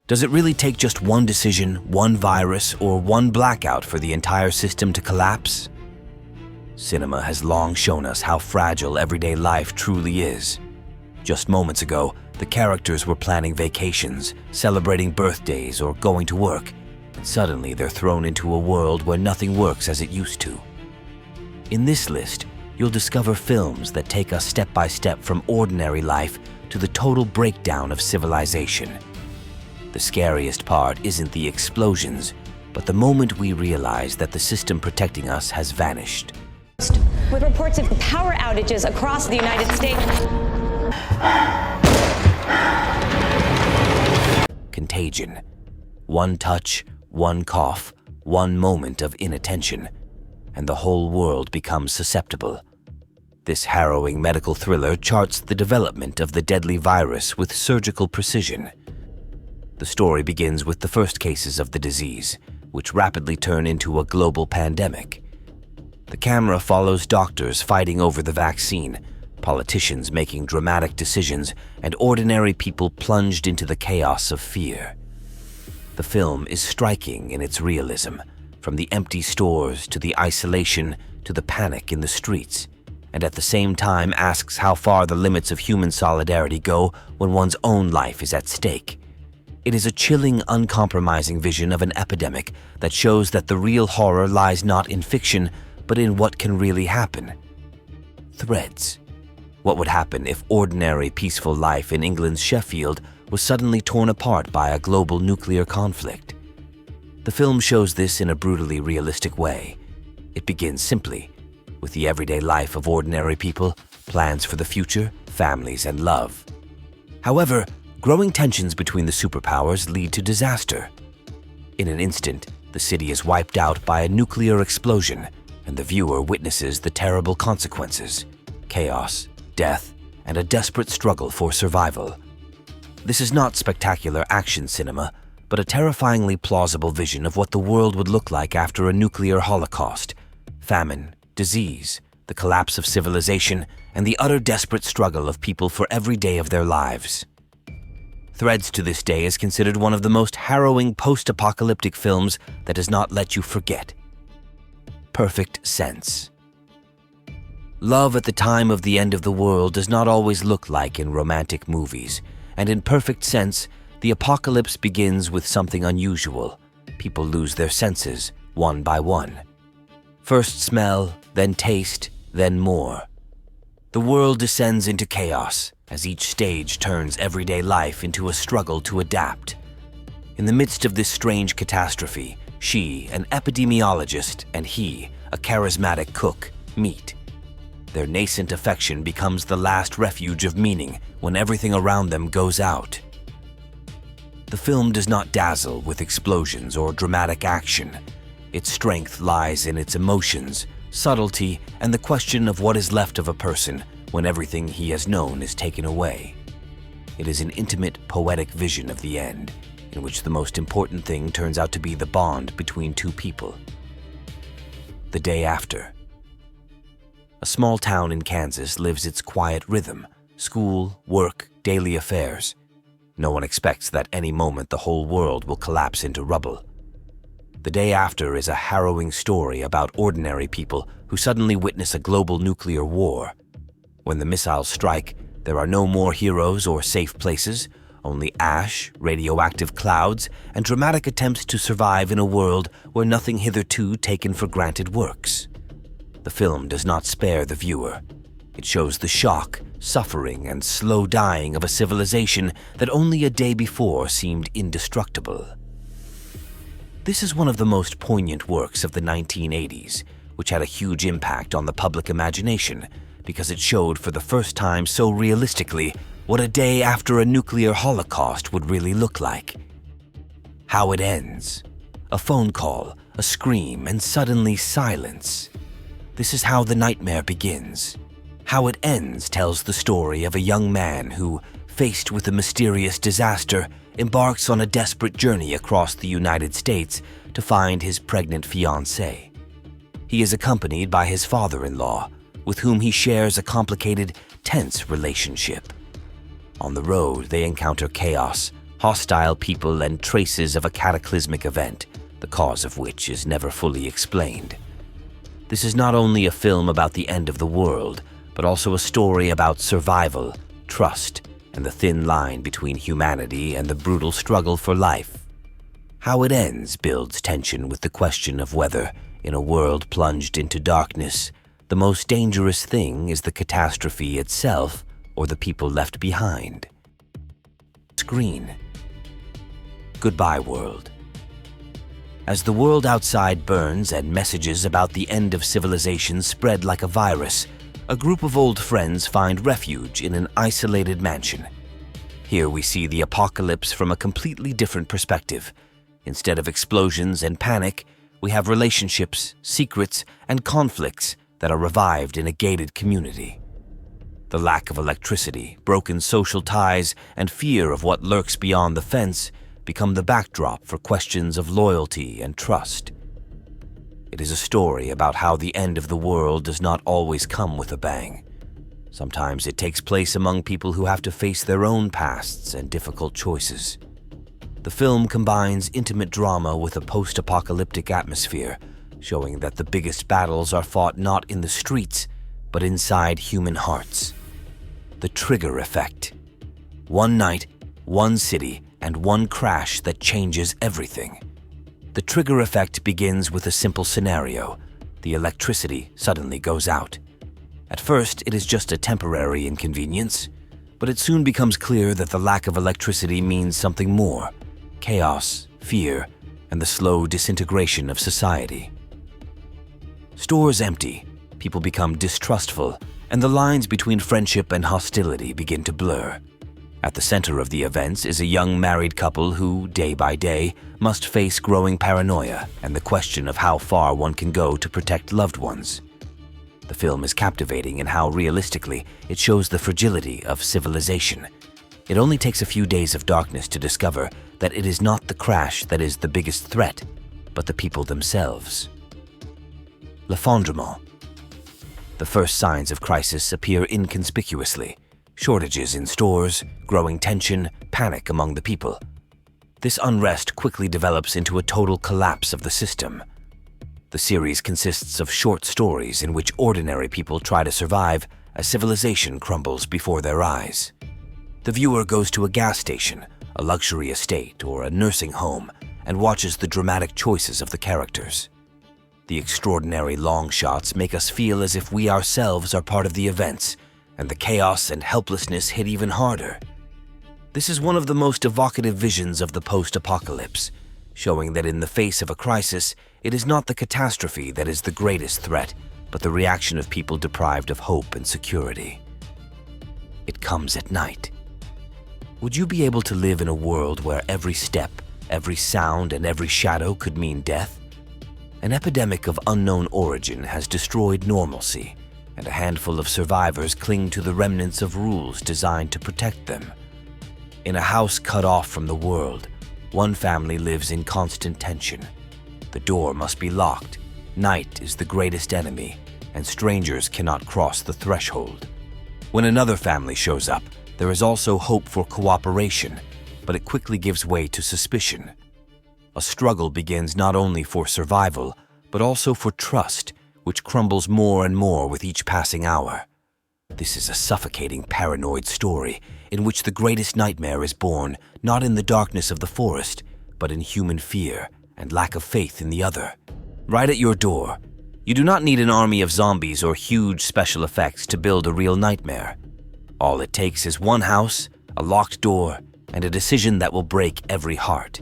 Does it really take just one decision, one virus, or one blackout for the entire system to collapse? Cinema has long shown us how fragile everyday life truly is. Just moments ago, the characters were planning vacations, celebrating birthdays, or going to work, and suddenly they're thrown into a world where nothing works as it used to. In this list, you'll discover films that take us step by step from ordinary life to the total breakdown of civilization. The scariest part isn't the explosions, but the moment we realize that the system protecting us has vanished. With reports of power outages across the United States. Contagion. One touch, one cough, one moment of inattention, and the whole world becomes susceptible. This harrowing medical thriller charts the development of the deadly virus with surgical precision. The story begins with the first cases of the disease, which rapidly turn into a global pandemic. The camera follows doctors fighting over the vaccine, politicians making dramatic decisions, and ordinary people plunged into the chaos of fear. The film is striking in its realism, from the empty stores to the isolation to the panic in the streets, and at the same time asks how far the limits of human solidarity go when one's own life is at stake. It is a chilling, uncompromising vision of an epidemic that shows that the real horror lies not in fiction, but in what can really happen. Threads. What would happen if ordinary, peaceful life in England's Sheffield was suddenly torn apart by a global nuclear conflict? The film shows this in a brutally realistic way. It begins simply, with the everyday life of ordinary people, plans for the future, families, and love. However, growing tensions between the superpowers lead to disaster. In an instant, the city is wiped out by a nuclear explosion, and the viewer witnesses the terrible consequences: chaos, death, and a desperate struggle for survival. This is not spectacular action cinema, but a terrifyingly plausible vision of what the world would look like after a nuclear holocaust: famine, disease, the collapse of civilization, and the utter desperate struggle of people for every day of their lives. Threads to this day is considered one of the most harrowing post-apocalyptic films that does not let you forget. Perfect Sense. Love at the time of the end of the world does not always look like in romantic movies, and in Perfect Sense, the apocalypse begins with something unusual. People lose their senses, one by one. First smell, then taste, then more. The world descends into chaos as each stage turns everyday life into a struggle to adapt. In the midst of this strange catastrophe, she, an epidemiologist, and he, a charismatic cook, meet. Their nascent affection becomes the last refuge of meaning when everything around them goes out. The film does not dazzle with explosions or dramatic action. Its strength lies in its emotions, subtlety, and the question of what is left of a person when everything he has known is taken away. It is an intimate, poetic vision of the end, in which the most important thing turns out to be the bond between two people. The Day After. A small town in Kansas lives its quiet rhythm: school, work, daily affairs. No one expects that any moment the whole world will collapse into rubble. The Day After is a harrowing story about ordinary people who suddenly witness a global nuclear war. When the missiles strike, there are no more heroes or safe places, only ash, radioactive clouds, and dramatic attempts to survive in a world where nothing hitherto taken for granted works. The film does not spare the viewer. It shows the shock, suffering, and slow dying of a civilization that only a day before seemed indestructible. This is one of the most poignant works of the 1980s, which had a huge impact on the public imagination because it showed for the first time so realistically what a day after a nuclear holocaust would really look like. How it ends. A phone call, a scream, and suddenly silence. This is how the nightmare begins. How it ends tells the story of a young man who, faced with a mysterious disaster, embarks on a desperate journey across the United States to find his pregnant fiancée. He is accompanied by his father-in-law, with whom he shares a complicated, tense relationship. On the road, they encounter chaos, hostile people, and traces of a cataclysmic event, the cause of which is never fully explained. This is not only a film about the end of the world, but also a story about survival, trust, and the thin line between humanity and the brutal struggle for life. How it ends builds tension with the question of whether, in a world plunged into darkness, the most dangerous thing is the catastrophe itself or the people left behind. Screen. Goodbye, world. As the world outside burns and messages about the end of civilization spread like a virus, a group of old friends find refuge in an isolated mansion. Here we see the apocalypse from a completely different perspective. Instead of explosions and panic, we have relationships, secrets, and conflicts that are revived in a gated community. The lack of electricity, broken social ties, and fear of what lurks beyond the fence become the backdrop for questions of loyalty and trust. It is a story about how the end of the world does not always come with a bang. Sometimes it takes place among people who have to face their own pasts and difficult choices. The film combines intimate drama with a post-apocalyptic atmosphere, showing that the biggest battles are fought not in the streets, but inside human hearts. The trigger effect. One night, one city, and one crash that changes everything. The trigger effect begins with a simple scenario. The electricity suddenly goes out. At first, it is just a temporary inconvenience, but it soon becomes clear that the lack of electricity means something more: chaos, fear, and the slow disintegration of society. Stores empty, people become distrustful, and the lines between friendship and hostility begin to blur. At the center of the events is a young married couple who, day by day, must face growing paranoia and the question of how far one can go to protect loved ones. The film is captivating in how realistically it shows the fragility of civilization. It only takes a few days of darkness to discover that it is not the crash that is the biggest threat, but the people themselves. L'effondrement. The first signs of crisis appear inconspicuously. Shortages in stores, growing tension, panic among the people. This unrest quickly develops into a total collapse of the system. The series consists of short stories in which ordinary people try to survive as civilization crumbles before their eyes. The viewer goes to a gas station, a luxury estate, or a nursing home and watches the dramatic choices of the characters. The extraordinary long shots make us feel as if we ourselves are part of the events, and the chaos and helplessness hit even harder. This is one of the most evocative visions of the post-apocalypse, showing that in the face of a crisis, it is not the catastrophe that is the greatest threat, but the reaction of people deprived of hope and security. It comes at night. Would you be able to live in a world where every step, every sound, and every shadow could mean death? An epidemic of unknown origin has destroyed normalcy, and a handful of survivors cling to the remnants of rules designed to protect them. In a house cut off from the world, one family lives in constant tension. The door must be locked, night is the greatest enemy, and strangers cannot cross the threshold. When another family shows up, there is also hope for cooperation, but it quickly gives way to suspicion. A struggle begins not only for survival, but also for trust, which crumbles more and more with each passing hour. This is a suffocating, paranoid story in which the greatest nightmare is born not in the darkness of the forest, but in human fear and lack of faith in the other. Right at your door, you do not need an army of zombies or huge special effects to build a real nightmare. All it takes is one house, a locked door, and a decision that will break every heart.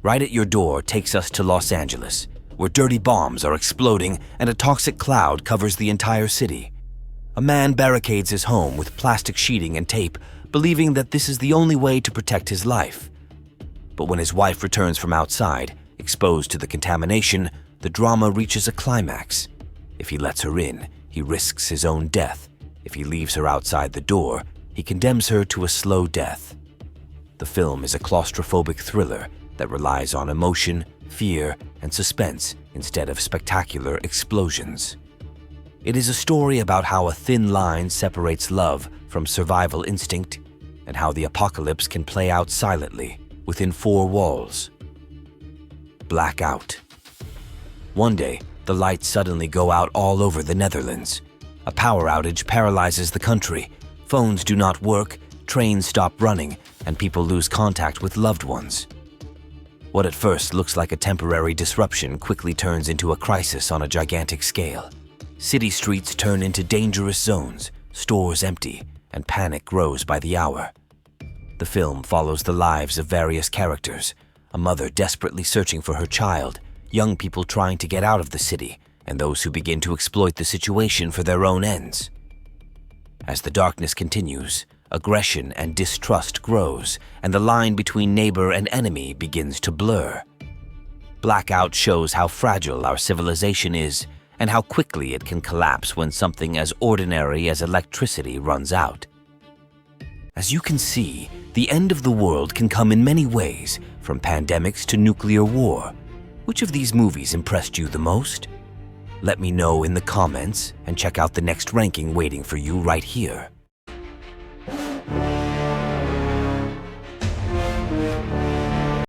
Right at Your Door takes us to Los Angeles, where dirty bombs are exploding and a toxic cloud covers the entire city. A man barricades his home with plastic sheeting and tape, believing that this is the only way to protect his life. But when his wife returns from outside, exposed to the contamination, the drama reaches a climax. If he lets her in, he risks his own death. If he leaves her outside the door, he condemns her to a slow death. The film is a claustrophobic thriller that relies on emotion, fear, and suspense instead of spectacular explosions. It is a story about how a thin line separates love from survival instinct, and how the apocalypse can play out silently within four walls. Blackout. One day, the lights suddenly go out all over the Netherlands. A power outage paralyzes the country. Phones do not work, trains stop running, and people lose contact with loved ones. What at first looks like a temporary disruption quickly turns into a crisis on a gigantic scale. City streets turn into dangerous zones, stores empty, and panic grows by the hour. The film follows the lives of various characters, a mother desperately searching for her child, young people trying to get out of the city, and those who begin to exploit the situation for their own ends. As the darkness continues, aggression and distrust grows, and the line between neighbor and enemy begins to blur. Blackout shows how fragile our civilization is and how quickly it can collapse when something as ordinary as electricity runs out. As you can see, the end of the world can come in many ways, from pandemics to nuclear war. Which of these movies impressed you the most? Let me know in the comments and check out the next ranking waiting for you right here.